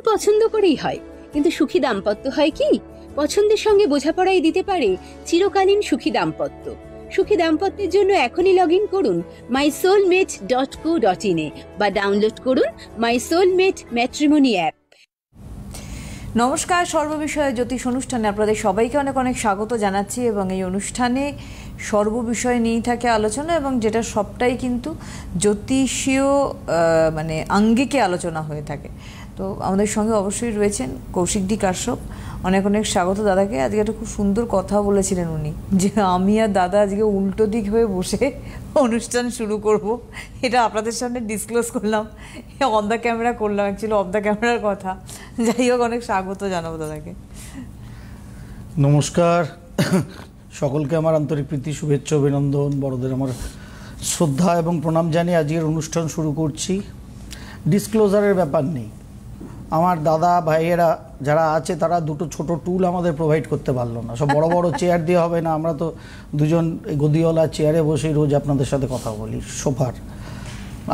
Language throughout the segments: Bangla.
পছন্দ করেই হয়, কিন্তু সুখী দাম্পত্য হয় কি? পছন্দের সঙ্গে বোঝাপড়াই দিতে পারে চিরকালীন সুখী দাম্পত্য। সুখী দাম্পত্যের জন্য এখনই লগ ইন করুন mysoulmate.co.in বা ডাউনলোড করুন মাই সোলমেট ম্যাট্রিমনি অ্যাপ। নমস্কার, সর্ববিষয়ে জ্যোতিষ অনুষ্ঠানে আপনাদের সবাইকে অনেক অনেক স্বাগত জানাচ্ছি। এবং এই অনুষ্ঠানে সর্ববিষয় নিয়েই থাকে আলোচনা, এবং যেটা সবটাই কিন্তু জ্যোতিষীয় মানে আঙ্গিকে আলোচনা হয়ে থাকে। তো আমাদের সঙ্গে অবশ্যই রয়েছেন কৌশিক ডি কাশ্যপ। অনেক অনেক স্বাগত দাদাকে। আজকে একটা খুব সুন্দর কথা বলেছিলেন উনি, যে আমি আর দাদা আজকে উল্টো দিক হয়ে বসে অনুষ্ঠান শুরু করব। এটা আপনাদের সামনে ডিসক্লোজ করলাম, অন দ্য ক্যামেরা করলাম, অ্যাকচুয়ালি অফ দ্য ক্যামেরার কথা। যাই হোক, অনেক স্বাগত জানাবো দাদাকে। নমস্কার সকলকে, আমার আন্তরিক প্রীতি, শুভেচ্ছা, অভিনন্দন, বড়দের আমার শ্রদ্ধা এবং প্রণাম জানিয়ে আজকের অনুষ্ঠান শুরু করছি। ডিসক্লোজারের ব্যাপার নেই। আমার দাদা ভাইয়েরা যারা আছে তারা দুটো ছোট টুল আমাদের প্রোভাইড করতে পারলো না। সব বড় বড় চেয়ার দিয়ে হবে না, আমরা তো দুজন গদিওয়ালা চেয়ারে বসেই রোজ আপনাদের সাথে কথা বলি, সোফার।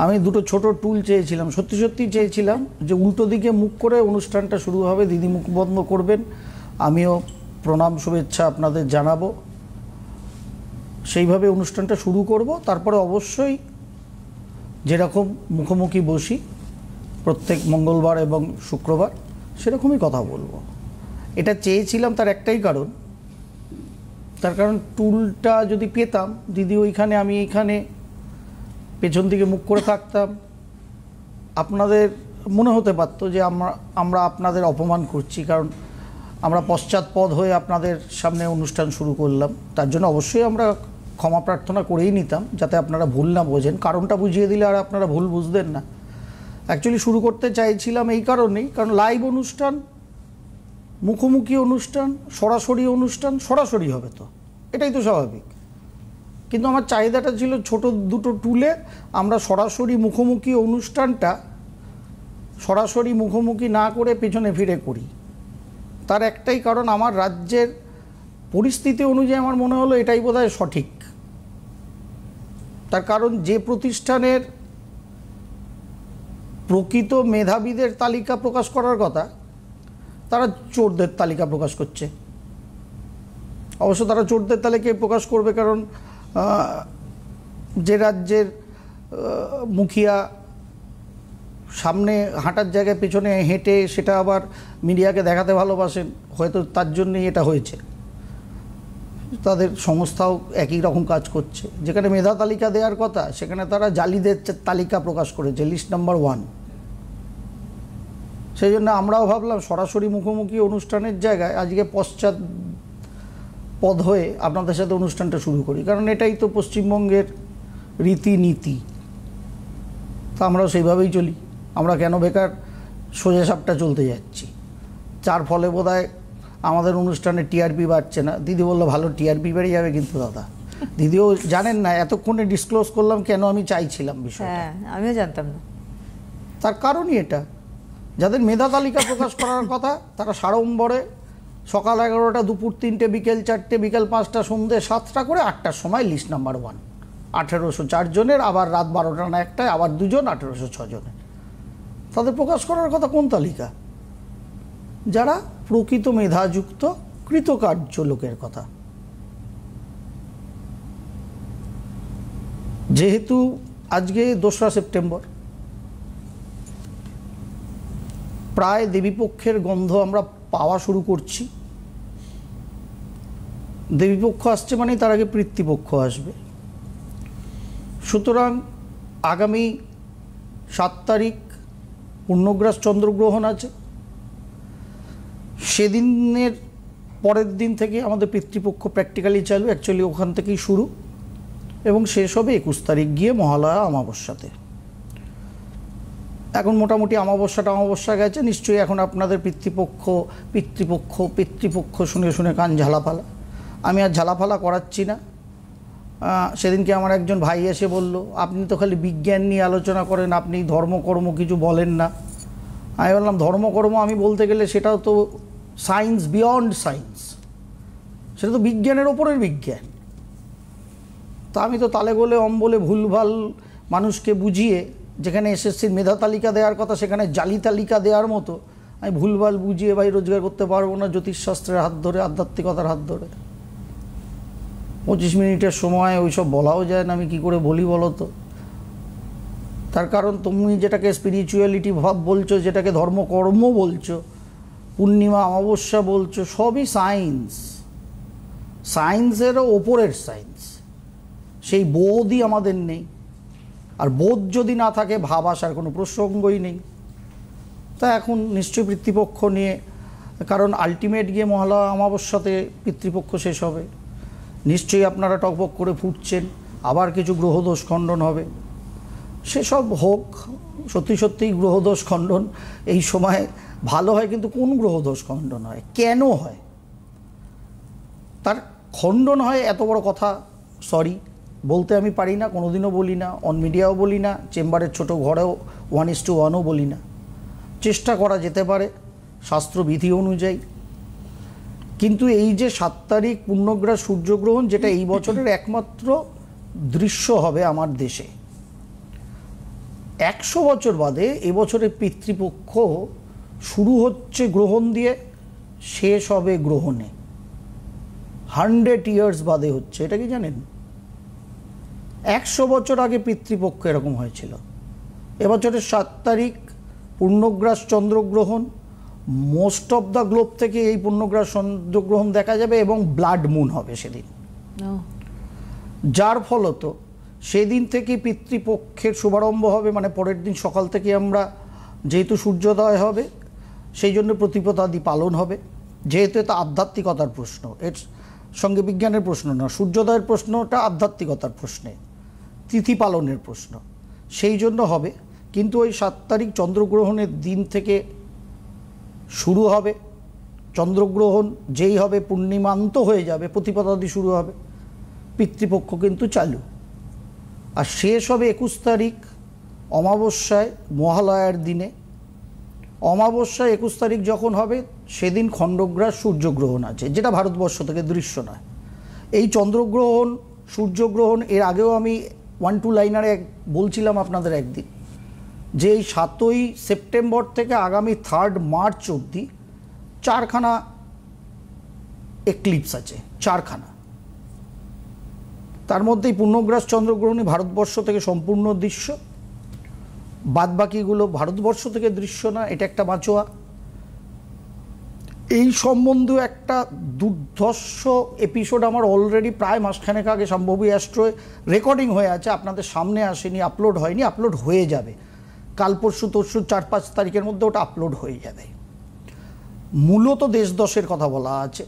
আমি দুটো ছোট টুল চেয়েছিলাম, সত্যি সত্যি চেয়েছিলাম যে উল্টো দিকে মুখ করে অনুষ্ঠানটা শুরু হবে, দিদি মুখ বন্ধ করবেন, আমিও প্রণাম শুভেচ্ছা আপনাদের জানাবো, সেইভাবে অনুষ্ঠানটা শুরু করব। তারপরে অবশ্যই যেরকম মুখোমুখি বসি প্রত্যেক মঙ্গলবার এবং শুক্রবার, সেরকমই কথা বলবো। এটা চেয়েছিলাম তার একটাই কারণ, তার কারণ টুলটা যদি পেতাম, দিদি ওইখানে আমি এইখানে পেছন দিকে মুখ করে থাকতাম, আপনাদের মনে হতে পারতো যে আমরা আপনাদের অপমান করছি, কারণ আমরা পশ্চাৎপদ হয়ে আপনাদের সামনে অনুষ্ঠান শুরু করলাম। তার জন্য অবশ্যই আমরা ক্ষমা প্রার্থনা করেই নিতাম, যাতে আপনারা ভুল না বোঝেন। কারণটা বুঝিয়ে দিলে আর আপনারা ভুল বুঝতেন না। অ্যাকচুয়ালি শুরু করতে চাইছিলাম এই কারণেই, কারণ লাইভ অনুষ্ঠান, মুখোমুখি অনুষ্ঠান, সরাসরি অনুষ্ঠান, সরাসরি হবে, তো এটাই তো স্বাভাবিক। কিন্তু আমার চাহিদাটা ছিল ছোট দুটো টুলে আমরা সরাসরি মুখোমুখি অনুষ্ঠানটা সরাসরি মুখোমুখি না করে পেছনে ফিরে করি। তার একটাই কারণ, আমার রাজ্যের পরিস্থিতি অনুযায়ী আমার মনে হলো এটাই বোধহয় সঠিক। তার কারণ যে প্রতিষ্ঠানের প্রকৃত মেধাবীদের তালিকা প্রকাশ করার কথা, তারা চোরদের তালিকা প্রকাশ করছে। অবশ্য তারা চোরদের তালিকায় প্রকাশ করবে, কারণ যে রাজ্যের মুখিয়া সামনে হাঁটার জায়গায় পেছনে হেঁটে সেটা আবার মিডিয়াকে দেখাতে ভালোবাসেন, হয়তো তার জন্যই এটা হয়েছে। তাদের সংস্থাও একই রকম কাজ করছে। যেখানে মেধা তালিকা দেওয়ার কথা, সেখানে তারা জালিদের তালিকা প্রকাশ করেছে, লিস্ট নাম্বার 1। সেই জন্য আমরাও ভাবলাম সরাসরি মুখোমুখি অনুষ্ঠানের জায়গায় আজকে পশ্চাৎপদ হয়ে আপনাদের সাথে অনুষ্ঠানটা শুরু করি, কারণ এটাই তো পশ্চিমবঙ্গের রীতিনীতি। তা আমরাও সেইভাবেই চলি। আমরা কেন বেকার সোজা সাপটা চলতে যাচ্ছি, যার ফলে বোধহয় আমাদের অনুষ্ঠানে টিআরপি বাড়ছে না। দিদি বললো ভালো টিআরপি বেড়ে যাবে, কিন্তু দাদা দিদিও জানেন না এতক্ষণে ডিসক্লোজ করলাম কেন আমি চাইছিলাম বিষয়টা। হ্যাঁ, আমিও জানতাম না। তার কারণই এটা, যাদের মেধা তালিকা প্রকাশ করার কথা তারা সাড়ম্বরে সকাল 11টা, দুপুর 3টে, বিকেল 4টে, বিকেল 5টা, সন্ধ্যে 7টা করে 8টার সময় লিস্ট নাম্বার 1 1804 জনের, আবার রাত 12টা না 1টায় আবার 2 জন 1806 জনের। তাদের প্রকাশ করার কথা কোন তালিকা? যারা প্রকৃত মেধাযুক্ত কৃতকার্য লোকের কথা। যেহেতু আজকে 2রা সেপ্টেম্বর, প্রায় দেবীপক্ষের গন্ধ আমরা পাওয়া শুরু করছি। দেবীপক্ষ আসছে মানে তার আগে পিতৃপক্ষ আসবে। সুতরাং আগামী 7 তারিখ পূর্ণগ্রাস চন্দ্রগ্রহণ আছে। সেদিনের পরের দিন থেকে আমাদের পিতৃপক্ষ প্র্যাকটিক্যালি চালু, অ্যাকচুয়ালি ওখান থেকেই শুরু, এবং শেষ হবে 21 তারিখ গিয়ে মহালয়া অমাবস্যাতে। এখন মোটামুটি অমাবস্যা গেছে, নিশ্চয়ই এখন আপনাদের পিতৃপক্ষ শুনে শুনে কান ঝালাপালা। আমি আর ঝালাপালা করাচ্ছি না। সেদিনকে আমার একজন ভাই এসে বলল, আপনি তো খালি বিজ্ঞান নিয়ে আলোচনা করেন, আপনি ধর্মকর্ম কিছু বলেন না। আমি বললাম ধর্মকর্ম আমি বলতে গেলে সেটাও তো সায়েন্স বিয়ন্ড সায়েন্স, সেটা তো বিজ্ঞানের ওপরের বিজ্ঞান। তা আমি তো তালে গোলে অম্বলে ভুলভাল মানুষকে বুঝিয়ে, যেখানে এসএসসির মেধা তালিকা দেওয়ার কথা সেখানে জালি তালিকা দেওয়ার মতো আমি ভুলভাল বুঝিয়ে ভাই রোজগার করতে পারবো না জ্যোতিষশাস্ত্রের হাত ধরে, আধ্যাত্মিকতার হাত ধরে। 25 মিনিটের সময় ওইসব বলাও যায় না, আমি কি করে বলি বলো তো? তার কারণ তুমি যেটাকে স্পিরিচুয়ালিটি ভাব বলছো, যেটাকে ধর্মকর্ম বলছো, পূর্ণিমা অমাবস্যা বলছো, সবই সায়েন্স, সায়েন্সেরও ওপরের সায়েন্স। সেই বোধই আমাদের নেই, আর বোধ যদি না থাকে ভাব আসার কোনো প্রসঙ্গই নেই। তা এখন নিশ্চয়ই পিতৃপক্ষ নিয়ে, কারণ আলটিমেট গিয়ে মহালয়া অমাবস্যাতে পিতৃপক্ষ শেষ হবে। নিশ্চয়ই আপনারা টকবক করে ফুটছেন, আবার কিছু গ্রহদোষ খণ্ডন হবে। সেসব হোক, সত্যি সত্যিই গ্রহদোষ খণ্ডন এই সময় ভালো হয়, কিন্তু কোন গ্রহদোষ খণ্ডন হয়, কেন হয়, তার খণ্ডন হয় এত বড় কথা সরি বলতে আমি পারি না, কোনোদিনও বলি না, অন মিডিয়াও বলি না, চেম্বারের ছোট ঘরেও 1:1ও বলি না। চেষ্টা করা যেতে পারে শাস্ত্রবিধি অনুযায়ী। কিন্তু এই যে 7 তারিখ পূর্ণগ্রাস সূর্যগ্রহণ, যেটা এই বছরের একমাত্র দৃশ্য হবে আমার দেশে, 100 বছর বাদে এবছরের পিতৃপক্ষ শুরু হচ্ছে গ্রহণ দিয়ে, শেষ হবে গ্রহণে। 100 ইয়ার্স বাদে হচ্ছে, এটা কি জানেন? 100 বছর আগে পিতৃপক্ষ এরকম হয়েছিল। এবছরের 7 তারিখ পূর্ণগ্রাস চন্দ্রগ্রহণ, মোস্ট অফ দ্য গ্লোব থেকে এই পূর্ণগ্রাস চন্দ্রগ্রহণ দেখা যাবে এবং ব্লাড মুন হবে সেদিন। যার ফলত সেদিন থেকে পিতৃপক্ষের শুভারম্ভ হবে, মানে পরের দিন সকাল থেকে আমরা, যেহেতু সূর্যোদয় হবে সেই জন্য প্রতিপদাদি পালন হবে, যেহেতু এটা আধ্যাত্মিকতার প্রশ্ন, এর সঙ্গে বিজ্ঞানের প্রশ্ন না, সূর্যোদয়ের প্রশ্নটা আধ্যাত্মিকতার প্রশ্নে, তিথি পালনের প্রশ্ন, সেই জন্য হবে। কিন্তু ওই 7 তারিখ চন্দ্রগ্রহণের দিন থেকে শুরু হবে চন্দ্রগ্রহণ, যেই হবে পূর্ণিমান্ত হয়ে যাবে, প্রতিপদাদি শুরু হবে, পিতৃপক্ষ কিন্তু চালু। আর শেষ হবে 21 তারিখ অমাবস্যায়, মহালয়ার দিনে। অমাবস্যায় 21 তারিখ যখন হবে, সেদিন খণ্ডগ্রাস সূর্যগ্রহণ আছে, যেটা ভারতবর্ষ থেকে দৃশ্য নয়। এই চন্দ্রগ্রহণ সূর্যগ্রহণ এর আগেও আমি 1-2 লাইনারে বলছিলাম আপনাদের একদিন, যে এই 7ই সেপ্টেম্বর থেকে আগামী 3 মার্চ অবধি 4খানা এক্লিপস আছে, 4খানা। তার মধ্যেই পূর্ণগ্রাস চন্দ্রগ্রহণই ভারতবর্ষ থেকে সম্পূর্ণ দৃশ্য, বাদবাকিগুলো ভারতবর্ষ থেকে দৃশ্য না, এটা একটা বাঁচোয়া। এই সম্বন্ধে একটা দুর্ধর্ষ এপিসোড আমার অলরেডি প্রায় মাসখানেক আগে সম্ভবী অ্যাস্ট্রোয় রেকর্ডিং হয়ে আছে, আপনাদের সামনে আসেনি, আপলোড হয়নি, আপলোড হয়ে যাবে কাল পরশু তরশু 4-5 তারিখের মধ্যে ওটা আপলোড হয়ে যাবে। মূলত দেশদশের কথা বলা আছে,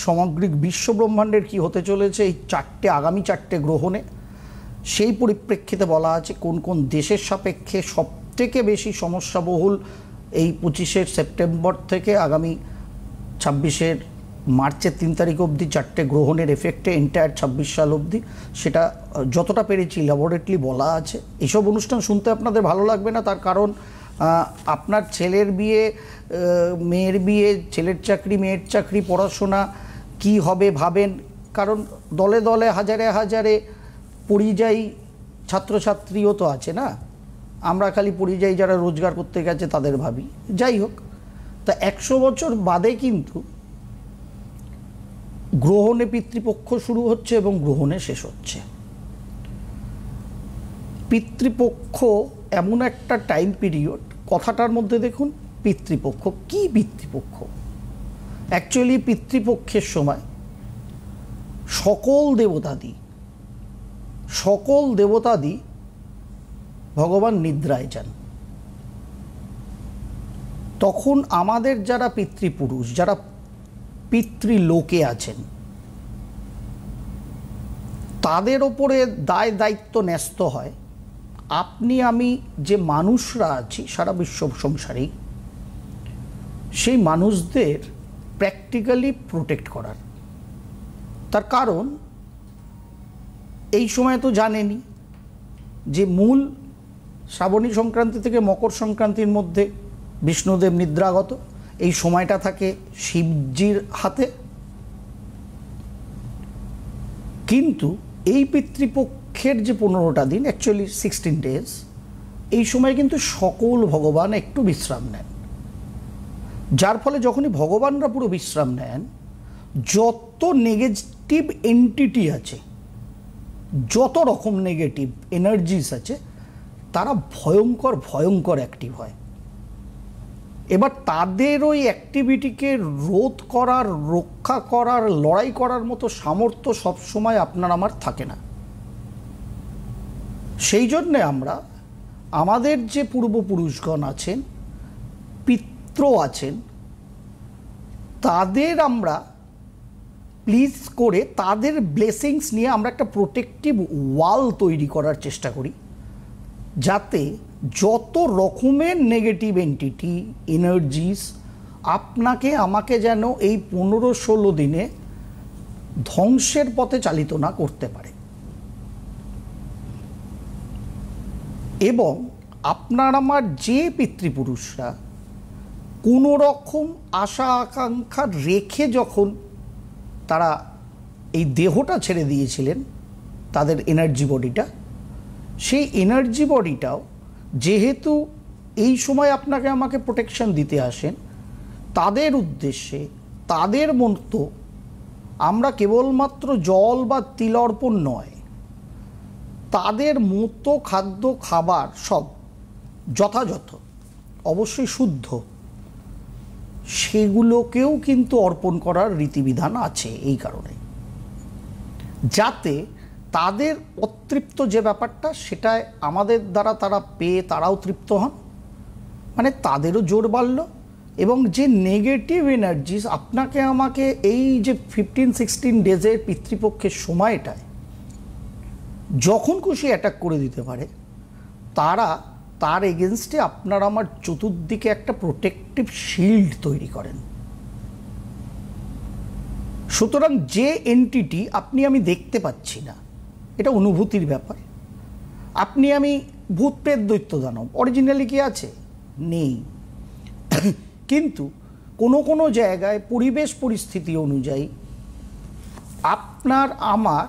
সামগ্রিক বিশ্ব ব্রহ্মাণ্ডের কী হতে চলেছে এই আগামী 4টে গ্রহণে, সেই পরিপ্রেক্ষিতে বলা আছে কোন কোন দেশের সাপেক্ষে সবথেকে বেশি সমস্যাবহুল এই 25 সেপ্টেম্বর থেকে আগামী 26 মার্চের 3 তারিখ অবধি 4টে গ্রহণের এফেক্টে এন্টায়ার 26 সাল অবধি, সেটা যতটা পেরেছি ল্যাবরেটরি বলা আছে। এইসব অনুষ্ঠান শুনতে আপনাদের ভালো লাগবে না, তার কারণ আপনার ছেলের বিয়ে, মেয়ের বিয়ে, ছেলের চাকরি, মেয়ের চাকরি, পড়াশোনা কি হবে ভাবেন, কারণ দলে দলে হাজারে হাজারে পরিযায়ী ছাত্রছাত্রীও তো আছে না, আমরা খালি পরিযায়ী যারা রোজগার করতে গেছে তাদের ভাবি। যাই হোক, তা 100 বছর বাদে কিন্তু গ্রহণে পিতৃপক্ষ শুরু হচ্ছে এবং গ্রহণে শেষ হচ্ছে। পিতৃপক্ষ এমন একটা টাইম পিরিয়ড, কথাটার মধ্যে দেখুন পিতৃপক্ষ কি, পিতৃপক্ষ অ্যাকচুয়ালি পিতৃপক্ষের সময় সকল দেবতাদি ভগবান নিদ্রায় যান। তখন আমাদের যারা পিতৃপুরুষ, যারা পিতৃলোকে আছেন, তাদের ওপরে দায় দায়িত্ব ন্যস্ত হয় আপনি আমি যে মানুষরা আছি সারা বিশ্ব সংসারেই, সেই মানুষদের প্র্যাকটিক্যালি প্রোটেক্ট করার। তার কারণ এই সময় তো জানেনই যে মূল শ্রাবণী সংক্রান্তি থেকে মকর সংক্রান্তির মধ্যে বিষ্ণুদেব নিদ্রাগত, এই সময়টা থাকে শিবজির হাতে। কিন্তু এই পিতৃপক্ষের যে 15টা দিন, অ্যাকচুয়ালি 16 ডেজ, এই সময় কিন্তু সকল ভগবান একটু বিশ্রাম নেন। যার ফলে যখনই ভগবানরা পুরো বিশ্রাম নেন, যত নেগেটিভ এন্টিটি আছে, যত রকম নেগেটিভ এনার্জিস আছে, তারা ভয়ঙ্কর ভয়ঙ্কর অ্যাক্টিভ হয়। এবার তাদের ওই অ্যাক্টিভিটিকে রোধ করার, রক্ষা করার, লড়াই করার মতো সামর্থ্য সবসময় আপনার আমার থাকে না। সেই জন্যে আমরা আমাদের যে পূর্বপুরুষগণ আছেন, পিতৃ আছেন, তাদের আমরা প্লিজ করে তাদের ব্লেসিংস নিয়ে আমরা একটা প্রোটেক্টিভ ওয়াল তৈরি করার চেষ্টা করি, যাতে যত রকমের নেগেটিভ এন্টিটি এনার্জিস আপনাকে আমাকে যেন এই 15-16 দিনে ধ্বংসের পথে চালিত না করতে পারে। এবং আপনার আমার যে পিতৃপুরুষরা কোনো রকম আশা আকাঙ্ক্ষা রেখে যখন তারা এই দেহটা ছেড়ে দিয়েছিলেন, তাদের এনার্জি বডিটা, সেই এনার্জি বডিটাও যেহেতু এই সময় আপনাকে আমাকে প্রোটেকশন দিতে আসেন, তাদের উদ্দেশ্যে তাদের মতো আমরা কেবলমাত্র জল বা তিল অর্পণ নয়, তাদের মতো খাদ্য খাবার সব যথাযথ, অবশ্যই শুদ্ধ, সেগুলোকেও কিন্তু অর্পণ করার রীতিবিধান আছে। এই কারণে যাতে তাদের অতৃপ্ত যে ব্যাপারটা, সেটায় আমাদের দ্বারা তারা পেয়ে তারাও তৃপ্ত হন, মানে তাদেরও জোর বাড়ল। এবং যে নেগেটিভ এনার্জিস আপনাকে আমাকে এই যে 15-16 ডেজের পিতৃপক্ষের সময়টায় যখন খুশি অ্যাটাক করে দিতে পারে, তারা তার এগেনস্টে আপনার আমার চতুর্দিকে একটা প্রোটেক্টিভ শিল্ড তৈরি করেন। সুতরাং যে এন্টিটি আপনি আমি দেখতে পাচ্ছি না, এটা অনুভূতির ব্যাপার। আপনি আমি ভূত প্রেত দৈত্য দানব অরিজিনালি কি আছে? নেই। কিন্তু কোনো কোনো জায়গায় পরিবেশ পরিস্থিতি অনুযায়ী আপনার আমার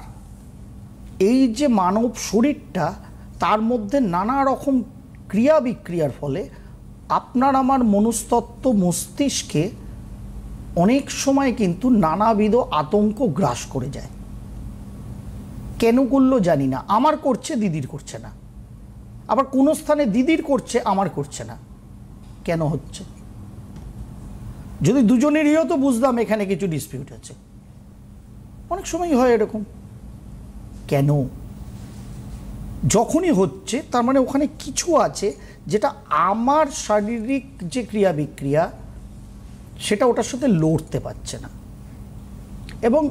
এই যে মানব শরীরটা, তার মধ্যে নানা রকম ক্রিয়া বিক্রিয়ার ফলে আপনার আমার মনস্তত্ত্ব মস্তিষ্কে অনেক সময় কিন্তু নানাবিধ আতঙ্ক গ্রাস করে যায়। কেন করলো জানি না, আমার করছে, দিদির করছে না। আবার কোনো স্থানে দিদির করছে, আমার করছে না। কেন হচ্ছে? যদি দুজনেরই হতো বুঝতাম এখানে কিছু ডিসপিউট আছে। অনেক সময় হয় এরকম। কেন? যখনই হচ্ছে তার মানে ওখানে কিছু আছে যেটা আমার শারীরিক যে ক্রিয়া বিক্রিয়া, সেটা ওটার সাথে লড়তে পারছে না। এবং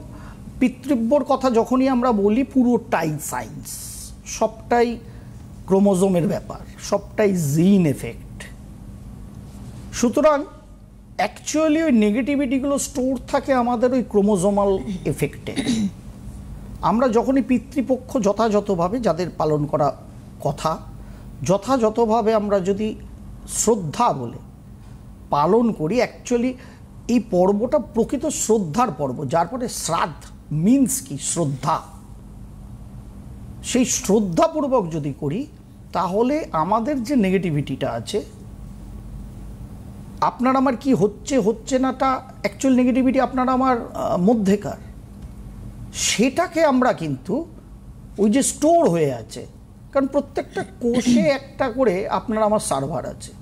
পিতৃব্যর কথা যখনই আমরা বলি, পুরোটাই সায়েন্স, সবটাই ক্রোমোজোমের ব্যাপার, সবটাই জিন এফেক্ট। সুতরাং অ্যাকচুয়ালি ওই নেগেটিভিটিগুলো স্টোর থাকে আমাদের ওই ক্রোমোজোমাল এফেক্টে। আমরা যখনই পিতৃপক্ষ যথাযথভাবে যাদের পালন করা কথা, যথাযথভাবে আমরা যদি শ্রদ্ধা বলে পালন করি, অ্যাকচুয়ালি এই পর্বটা প্রকৃত শ্রদ্ধার পর্ব। যার পরে শ্রাদ্ধ মিন্স কি? শ্রদ্ধা। সেই শ্রদ্ধাপূর্বক যদি করি, তাহলে আমাদের যে নেগেটিভিটিটা আছে, আপনার আমার কি হচ্ছে হচ্ছে নাটা অ্যাকচুয়াল নেগেটিভিটি আপনার আমার মধ্যেকার, সেটাকে আমরা কিন্তু ওই যে স্টোর হয়ে আছে, কারণ প্রত্যেকটা কোষে একটা করে আপনার আমার সার্ভার আছে,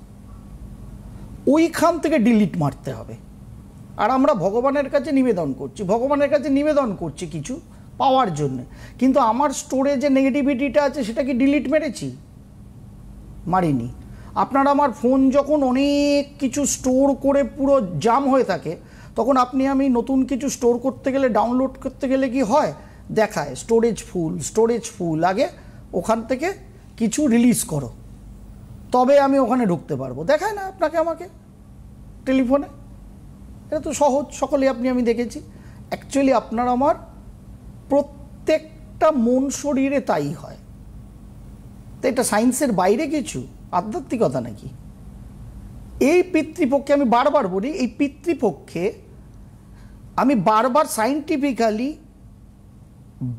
ওইখান থেকে ডিলিট মারতে হবে। আর আমরা ভগবানের কাছে নিবেদন করছি কিছু পাওয়ার জন্য, কিন্তু আমার স্টোরে যে নেগেটিভিটিটা আছে সেটা কি ডিলিট মেরেছি? মারিনি। আপনার আমার ফোন যখন অনেক কিছু স্টোর করে পুরো জাম হয়ে থাকে, তখন আপনি আমি নতুন কিছু স্টোর করতে গেলে, ডাউনলোড করতে গেলে কি হয়? দেখায় স্টোরেজ ফুল। আগে ওখান থেকে কিছু রিলিজ করো, তবে আমি ওখানে ঢুকতে পারবো। দেখায় না আপনাকে আমাকে টেলিফোনে? এটা তো সহজ, সকলেই আপনি আমি দেখেছি। অ্যাকচুয়ালি আপনার আমার প্রত্যেকটা মন শরীরে তাই হয়। তো এটা সায়েন্সের বাইরে কিছু, আধ্যাত্মিকতা নাকি? এই পিতৃপক্ষে আমি বারবার বলি, এই পিতৃপক্ষে আমি বারবার সায়েন্টিফিক্যালি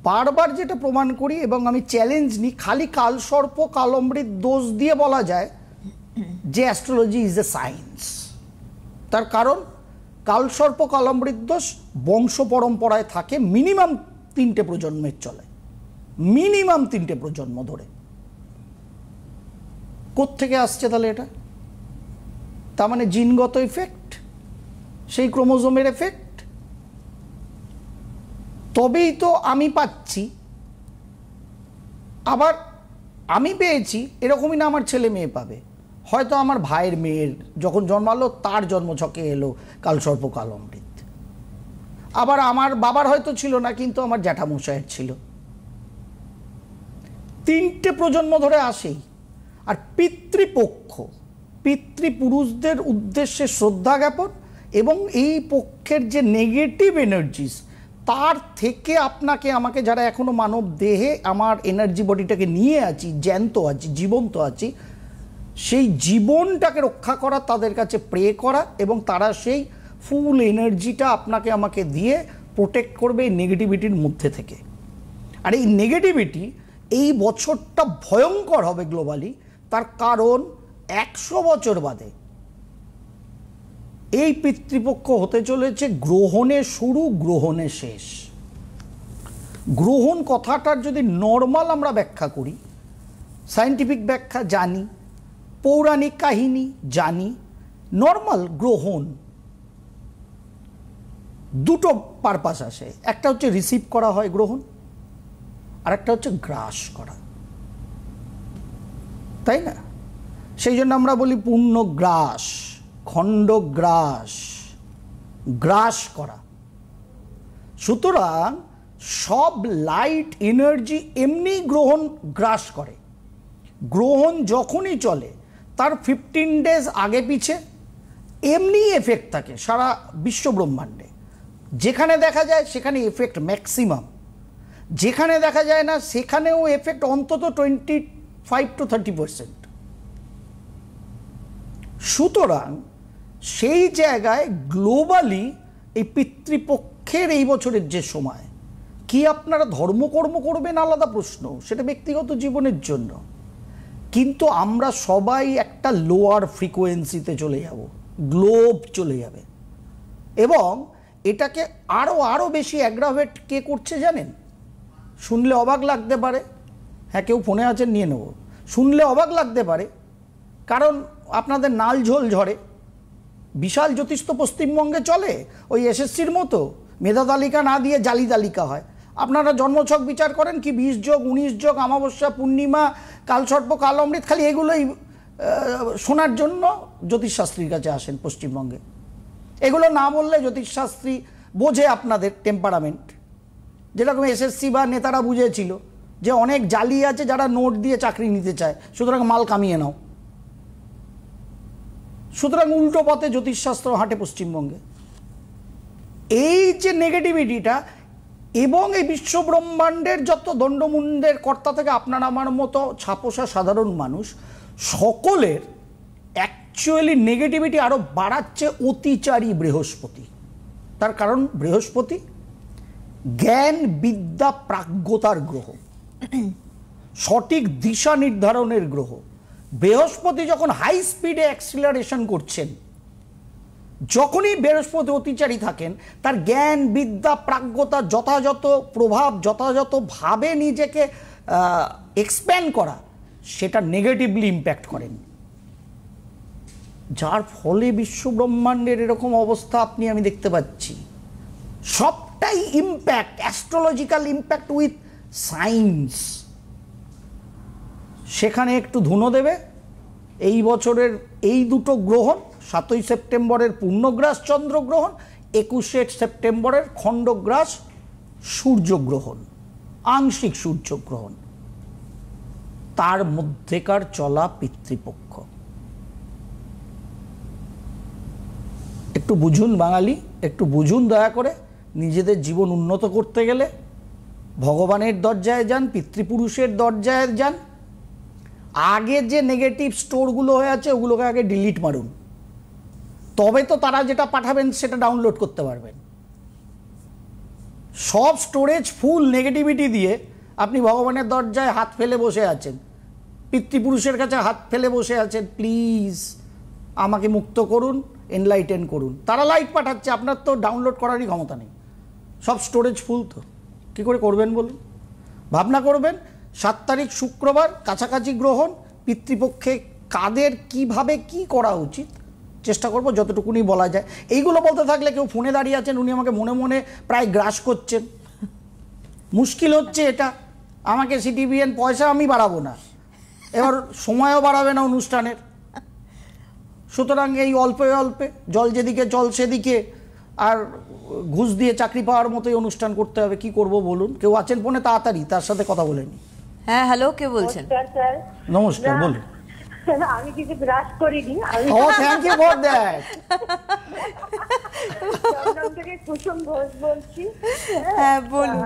বারবার যেটা প্রমাণ করি এবং আমি চ্যালেঞ্জ নিই, খালি কালসর্প কালমৃত দোষ দিয়ে বলা যায় যে অ্যাস্ট্রোলজি ইজ এ সায়েন্স। তার কারণ কালসর্প কালামৃত দোষ বংশ পরম্পরায় থাকে, মিনিমাম 3টে প্রজন্মের চলে, মিনিমাম 3টে প্রজন্ম ধরে। কোত্থেকে আসছে তাহলে এটা? তার মানে জিনগত এফেক্ট, সেই ক্রোমোজোমের এফেক্ট। তবেই তো আমি পাচ্ছি। আবার আমি পেয়েছি এরকমই না আমার ছেলে মেয়ে পাবে, হয়তো আমার ভাইয়ের মেয়ের যখন জন্মালো তার জন্মছকে এলো কালসর্প কালামৃত। আবার আমার বাবার হয়তো ছিল না, কিন্তু আমার জ্যাঠামশাইয়ের ছিল। 3টে প্রজন্ম ধরে আসেই। আর পিতৃপক্ষ, পিতৃপুরুষদের উদ্দেশ্যে শ্রদ্ধা জ্ঞাপন এবং এই পক্ষের যে নেগেটিভ এনার্জিস, তার থেকে আপনাকে আমাকে, যারা এখনো মানব দেহে আমার এনার্জি বডিটাকে নিয়ে আছি, জ্যান্ত আছি, জীবন্ত আছি, সেই জীবনটাকে রক্ষা করা, তাদের কাছে প্রে করা, এবং তারা সেই ফুল এনার্জিটা আপনাকে আমাকে দিয়ে প্রোটেক্ট করবে এই নেগেটিভিটির মধ্যে থেকে। আর এই নেগেটিভিটি এই বছরটা ভয়ঙ্কর হবে গ্লোবালি, তার কারণ 100 বছর বাদে এই পিতৃপক্ষ হতে চলেছে গ্রহণে শুরু, গ্রহণে শেষ। গ্রহণ কথাটার যদি নর্মাল আমরা ব্যাখ্যা করি, সায়েন্টিফিক ব্যাখ্যা জানি, পৌরাণিক কাহিনী জানি, নর্মাল গ্রহণ দুটো পারপাস আসে। একটা হচ্ছে রিসিভ করা হয় গ্রহণ, আর একটা হচ্ছে গ্রাস করা, তাই না? সেই জন্য আমরা বলি পূর্ণগ্রাস, খণ্ডগ্রাস, গ্রাস করা। সুতরাং সব লাইট এনার্জি এমনি গ্রহণ গ্রাস করে। গ্রহণ যখনই চলে তার 15 ডেজ আগে পিছে এমনি এফেক্ট থাকে সারা বিশ্ব ব্রহ্মাণ্ডে। যেখানে দেখা যায় সেখানে এফেক্ট ম্যাক্সিমাম, যেখানে দেখা যায় না সেখানেও এফেক্ট অন্তত 25 to 30%। সুতরাং সেই জায়গায় গ্লোবালি এই পিতৃপক্ষের এই বছরের যে সময়, কি আপনারা ধর্মকর্ম করবেন আলাদা প্রশ্ন, সেটা ব্যক্তিগত জীবনের জন্য, কিন্তু আমরা সবাই একটা লোয়ার ফ্রিকোয়েন্সিতে চলে যাব, গ্লোব চলে যাবে। এবং এটাকে আরও বেশি অ্যাগ্রাভেট কে করছে জানেন? শুনলে অবাক লাগতে পারে, হ্যাঁ কেউ ফোনে আছেন নিয়ে নেব, শুনলে অবাক লাগতে পারে, কারণ আপনাদের নাল ঝোল ঝরে। বিশাল জ্যোতিষ তো পশ্চিমবঙ্গে চলে, ওই এসএসসির মতো মেধা তালিকা না দিয়ে জালি তালিকা হয়। আপনারা জন্মছক বিচার করেন কি 20 যোগ 19 যোগ, অমাবস্যা পূর্ণিমা, কালসর্প কালামৃত, খালি এগুলোই শোনার জন্য জ্যোতিষশাস্ত্রীর কাছে আসেন পশ্চিমবঙ্গে। এগুলো না বললে জ্যোতিষশাস্ত্রী বোঝে আপনাদের টেম্পারামেন্ট, যেরকম এসএসসি বা নেতারা বুঝেছিল যে অনেক জালি আছে যারা নোট দিয়ে চাকরি নিতে চায়, সুতরাং মাল কামিয়ে নাও। সুতরাং উল্টো পথে জ্যোতিষশাস্ত্র হাঁটে পশ্চিমবঙ্গে। এই যে নেগেটিভিটিটা এবং এই বিশ্বব্রহ্মাণ্ডের যত দণ্ডমুণ্ডের কর্তা থেকে আপনার আমার মতো ছাপোষা সাধারণ মানুষ, সকলের অ্যাকচুয়ালি নেগেটিভিটি আরও বাড়াচ্ছে অতিচারী বৃহস্পতি। তার কারণ বৃহস্পতি জ্ঞান বিদ্যা প্রাজ্ঞতার গ্রহ, সঠিক দিশা নির্ধারণের গ্রহ। বৃহস্পতি যখন হাই স্পিডে অ্যাক্সিলারেশন করছেন, যখনই বৃহস্পতি অতিচারী থাকেন, তার জ্ঞান বিদ্যা প্রাজ্ঞতা, যথাযথ প্রভাব, যথাযথভাবে নিজেকে এক্সপ্যান্ড করা, সেটা নেগেটিভলি ইম্প্যাক্ট করেন, যার ফলে বিশ্বব্রহ্মাণ্ডের এরকম অবস্থা আমি দেখতে পাচ্ছি। সবটাই impact, astrological impact with science. সেখানে একটু ধুনো দেবে এই বছরের এই দুটো গ্রহণ, 7ই সেপ্টেম্বরের পূর্ণগ্রাস চন্দ্রগ্রহণ, 21শে সেপ্টেম্বরের খণ্ডগ্রাস সূর্যগ্রহণ, আংশিক সূর্যগ্রহণ, তার মধ্যেকার চলা পিতৃপক্ষ। একটু বুঝুন বাঙালি, একটু বুঝুন দয়া করে। নিজেদের জীবন উন্নত করতে গেলে ভগবানের দরজায় যান, পিতৃপুরুষের দরজায় যান। আগে যে নেগেটিভ স্টোরগুলো হয়ে আছে ওগুলোকে আগে ডিলিট মারুন, তবে তো তারা যেটা পাঠাবেন সেটা ডাউনলোড করতে পারবেন। সব স্টোরেজ ফুল নেগেটিভিটি দিয়ে আপনি ভগবানের দরজায় হাত ফেলে বসে আছেন, পিতৃপুরুষের কাছে হাত ফেলে বসে আছেন। প্লিজ আমাকে মুক্ত করুন, এনলাইটেন করুন। তারা লাইট পাঠাচ্ছে, আপনার তো ডাউনলোড করারই ক্ষমতা নেই, সব স্টোরেজ ফুল। তো কী করে করবেন বলুন? ভাবনা করবেন। 7 তারিখ শুক্রবার, কাছাকাছি গ্রহণ, পিতৃপক্ষে কাদের কিভাবে কি করা উচিত চেষ্টা করব যতটুকুনি বলা যায়। এইগুলো বলতে থাকলে কেউ ফোনে দাঁড়িয়ে আছেন, উনি আমাকে মনে মনে প্রায় গ্রাস করছেন। মুশকিল হচ্ছে এটা। আমাকে সিটিবিএন পয়সা আমি বাড়াবো না, এবার সময়ও বাড়াবে না অনুষ্ঠানের। সুতরাং এই অল্পে অল্পে জল যেদিকে জল সেদিকে, আর ঘুষ দিয়ে চাকরি পাওয়ার মতোই অনুষ্ঠান করতে হবে। কি করব বলুন? কেউ আছেন ফোনে? তাড়াতাড়ি তার সাথে কথা বলে নি। হ্যাঁ, হ্যালো, কে বলছেন? নমস্কার, বলুন। আমি কিছু ব্রাশ করিনি, আমি thank you for that. Chittagong থেকে কুসুম ঘোষ বলছি। হ্যাঁ, বলুন,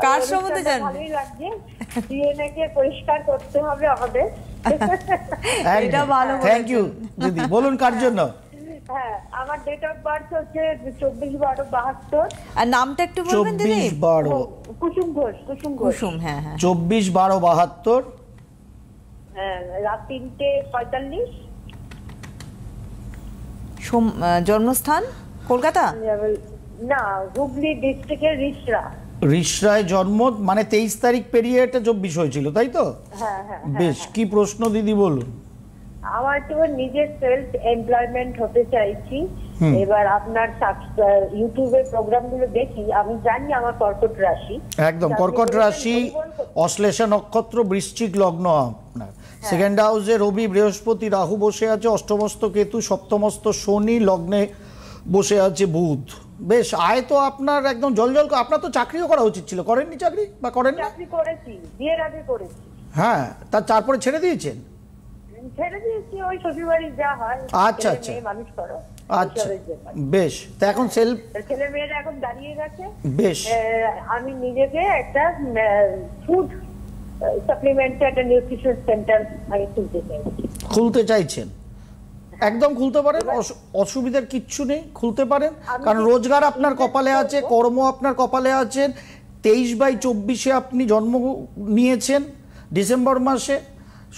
কার সম্বন্ধে অনুষ্ঠানটা জানবেন? ভালোই লাগছে। ডিএনএ কে পরিষ্কার করতে হবে আমাদের। এটা ভালো থ্যাংক ইউ দিদি। বলুন কার জন্য? হ্যাঁ, আমার ডেট অফ বার্থ হচ্ছে 24/12/72। আর নামটা একটু বলবেন দিদি? 24/12 কুসুম ঘোষ, কুসুম ঘোষ। কুসুম, হ্যাঁ হ্যাঁ। 24/12/72। হ্যাঁ, রাত 3:45। জন্মস্থান কলকাতা? না, হুগলি ডিস্ট্রিক্টের রিসরা। রিসরায় জন্ম, মানে 23 তারিখ পেরিয়ে এটা 24 হয়েছিল, তাই তো? হ্যাঁ হ্যাঁ। বেশ, কি প্রশ্ন দিদি বলুন। আমার তো নিজের সেলফ এমপ্লয়মেন্ট হতে চাইছি। এবার আপনার ইউটিউবের প্রোগ্রামগুলো দেখি, আমি জানি আমার কর্কট রাশি। একদম কর্কট রাশি, অশ্লেষা নক্ষত্র, বৃশ্চিক লগ্ন আপনার। সেকেন্ড হাউসে রবি, বৃহস্পতি, রাহু বসে আছে, অষ্টমস্ত কেতু, সপ্তমস্ত শনি, লগ্নে বসে আছে বুধ। বেশ, আয় তো আপনার একদম জলজল। আপনার তো চাকরিও করা উচিত ছিল, করেননি চাকরি বা করেন না? চাকরি করেছি, বিয়ের আগে করেছি। হ্যাঁ, তারপরে ছেড়ে দিয়েছেন? ছেড়ে দিয়েছি, ওই শ্বশুরবাড়ি যা হয়। আচ্ছা, ছেলে আচ্ছা। মেয়ে মানুষ করো। আচ্ছা, বেশ। তা এখন সেলফ, ছেলে মেয়েরা এখন দাঁড়িয়ে গেছে। বেশ। আমি নিজেকে একটা ফুড সাপ্লিমেন্ট, একটা নিউট্রিশন সেন্টার আমি খুলতে চাইছেন? একদম খুলতে পারেন, অসুবিধার কিচ্ছু নেই, খুলতে পারেন। কারণ রোজগার আপনার কপালে আছে, কর্ম আপনার কপালে আছেন। 23/24 আপনি জন্ম নিয়েছেন, ডিসেম্বর মাসে।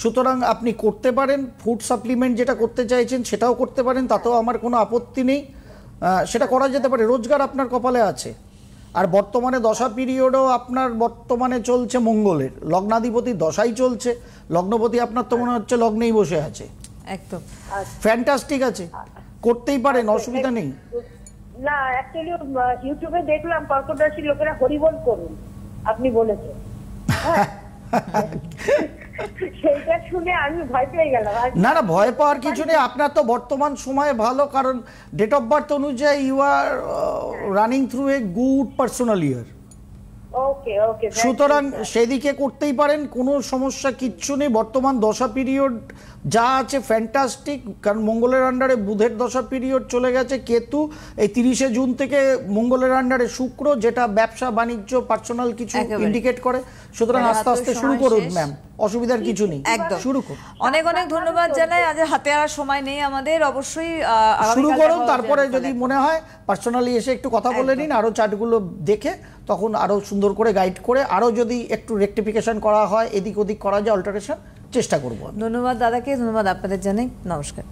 সুতরাং আপনি করতে পারেন। ফুড সাপ্লিমেন্ট যেটা করতে চাইছেন সেটাও করতে পারেন, তাতেও আমার কোনো আপত্তি নেই, সেটা করা যেতে পারে। রোজগার আপনার কপালে আছে। আর বর্তমানে দশা পিরিয়ডও আপনার বর্তমানে চলছে মঙ্গলের, লগ্নাধিপতি দশাই চলছে। লগ্নপতি আপনার তো মনে হচ্ছে লগ্নেই বসে আছে। একদম ফ্যান্টাস্টিক আছে, করতেই পারেন, অসুবিধা নেই। না, অ্যাকচুয়ালি ইউটিউবে দেখলাম কর্কট রাশির লোকেরা হরিবোল করুন, আপনি বলেছেন। সেইটা শুনে আমি ভয় পেয়ে গেলাম। না না, ভয় পাওয়ার কিছু নেই। আপনার তো বর্তমান সময় ভালো, কারণ ডেট অফ বার্থ অনুযায়ী you are running through a good personal year. Okay okay, সুতরাং সেদিকে করতেই পারেন, কোনো সমস্যা কিচ্ছু নেই। বর্তমান দশা পিরিয়ড যা আছে ফ্যান্টাস্টিক, কারণ মঙ্গলের আন্ডারে বুধের দশা পিরিয়ড চলে গেছে। কেতু এই 30শে জুন থেকে মঙ্গলের আন্ডারে শুক্র, যেটা ব্যবসা বাণিজ্য পার্সোনাল কিছু ইন্ডিকেট করে। সুতরাং আস্তে আস্তে শুরু করুন ম্যাম, অসুবিধার কিছু নেই, একদম শুরু করুন। অনেক অনেক ধন্যবাদ জানাই। আজ হাতে আর সময় নেই আমাদের, অবশ্যই শুরু করুন। তারপরে যদি মনে হয় পার্সোনালি এসে একটু কথা বলে নিন, আরো চার্টগুলো দেখে, তখন আরো সুন্দর করে গাইড করে, আরো যদি একটু রেকটিফিকেশন করা হয়, এদিক ওদিক করা যায়, অল্টারেশন চেষ্টা করব। ধন্যবাদ দাদাকে, ধন্যবাদ আপনাদের জানাই, নমস্কার।